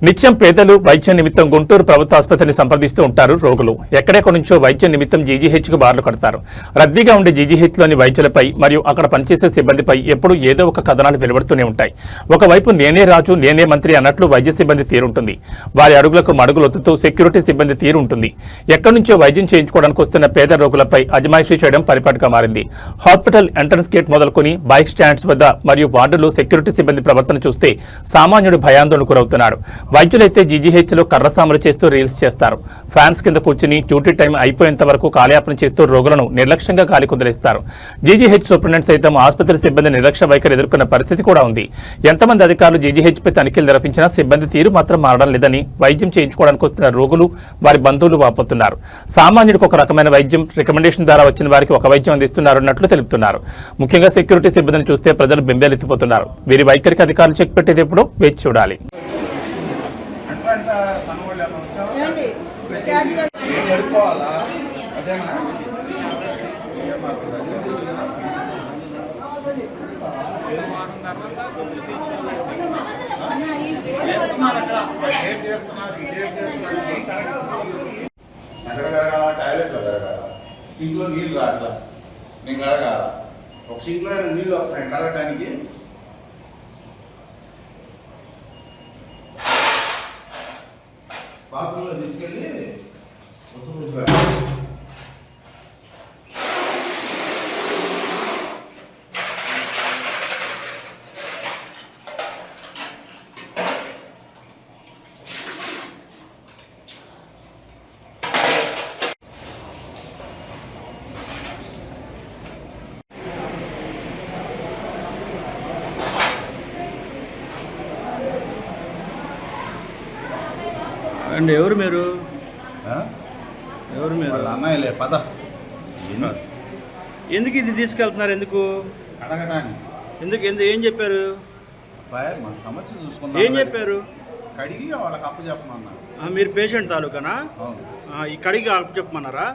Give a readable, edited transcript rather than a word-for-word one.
నిత్యం పేదలు వైద్యం నిమిత్తం గుంటూరు ప్రభుత్వ ఆసుపత్రిని సంప్రదిస్తూ ఉంటారు రోగులు. ఎక్కడెక్కడి నుంచో వైద్యం నిమిత్తం జీజీహెచ్కు బార్లు కడతారు. రద్దీగా ఉండే జీజీహెచ్లోని వైద్యులపై మరియు అక్కడ పనిచేసే సిబ్బందిపై ఎప్పుడూ ఏదో ఒక కథనాలు వెలువడుతూనే ఉంటాయి. ఒకవైపు నేనే రాజు నేనే మంత్రి అన్నట్లు వైద్య సిబ్బంది తీరుంటుంది. వారి అడుగులకు మడుగులొత్తుతూ సెక్యూరిటీ సిబ్బంది తీరుంటుంది. ఎక్కడి నుంచో వైద్యం చేయించుకోవడానికి వస్తున్న పేద రోగులపై అజమాయిషీ చేయడం పరిపాటిగా మారింది. హాస్పిటల్ ఎంట్రన్స్ గేట్ మొదలుకొని బైక్ స్టాండ్స్ వద్ద మరియు వార్డులో సెక్యూరిటీ సిబ్బంది ప్రవర్తన చూస్తే సామాన్యుడు భయాందోళనకు గురవుతున్నాడు. వైద్యులైతే జీజీహెచ్లో కర్రసాములు చేస్తూ రీల్స్ చేస్తారు. ఫ్యాన్స్ కింద కూర్చుని డ్యూటీ టైం అయిపోయేంత వరకు కాలయాపన చేస్తూ రోగులను నిర్లక్ష్యంగా గాలి కుదిలేస్తారు. జీజీహెచ్ సూపరింటెండెంట్ సైతం ఆసుపత్రి సిబ్బంది నిర్లక్ష్య వైఖరి ఎదుర్కొన్న పరిస్థితి కూడా ఉంది. ఎంతమంది అధికారులు జీజీహెచ్పై తనిఖీలు నిర్వహించినా సిబ్బంది తీరు మాత్రం మారడం లేదని వైద్యం చేయించుకోవడానికి వస్తున్న రోగులు వారి బంధువులు వాపోతున్నారు. సామాన్యుడికి ఒక రకమైన వైద్యం, రికమెండేషన్ ద్వారా వచ్చిన వారికి ఒక వైద్యం అందిస్తున్నారన్నట్లు తెలుపుతున్నారు. ముఖ్యంగా సెక్యూరిటీ సిబ్బందిని చూస్తే ప్రజలు బెంబేలెత్తిపోతున్నారు. వీరి వైఖరికి అధికారులు చెక్ పెట్టేది ఎప్పుడో వేచి చూడాలి. సింక్లో నీళ్ళు రాట్లా, నేను కడగాల. ఒక సింక్లో నీళ్ళు వస్తాయి కడగటానికి. బాత్రూంలో తీసుకెళ్ళి అండి. ఎవరు మీరు? ఎవరు మీరు? అన్నయ్యలే పద. ఎందుకు ఇది తీసుకెళ్తున్నారు? ఎందుకు అడగటానికి? ఎందుకు ఏం చెప్పారు? మన సమస్య చూసుకున్నా. ఏం చెప్పారు? కడిగి వాళ్ళకి అప్పు చెప్పమన్నారు. మీరు పేషెంట్ తాలూకానా? అవును. ఈ కడిగి అప్పు చెప్పమన్నారా?